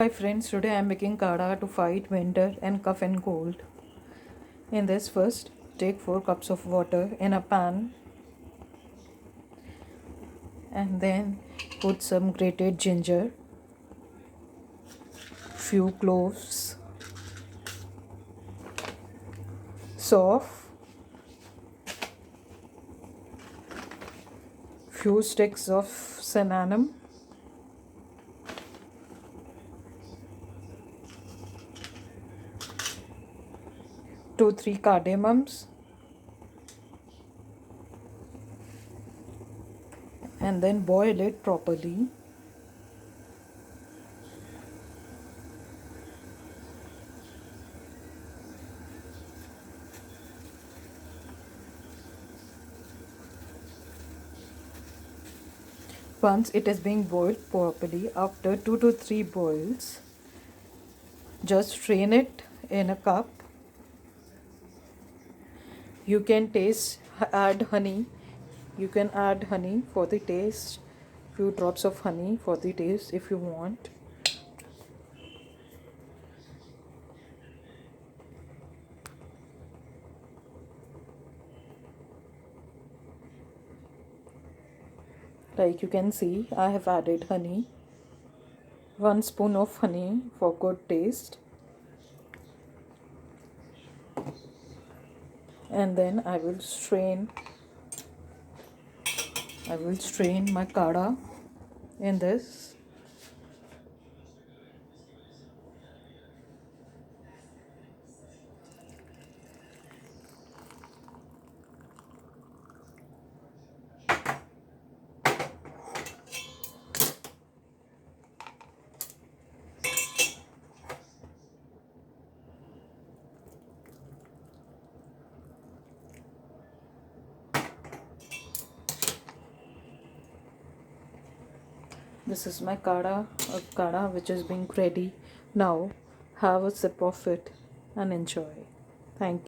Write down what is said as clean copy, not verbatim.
Hi friends, today I am making kada to fight winter and cough and cold. In this, first take 4 cups of water in a pan and then put some grated ginger, few cloves, soft, few sticks of cinnamon, 2-3 cardamoms, and then boil it properly. Once it is being boiled properly, after 2 to 3 boils, just strain it in a cup. You can add honey. You can add honey for the taste, few drops of honey for the taste if you want. Like you can see, I have added honey, 1 spoon of honey for good taste, and then I will strain my kada in this. This is my kada which is being ready. Now have a sip of it and enjoy. Thank you.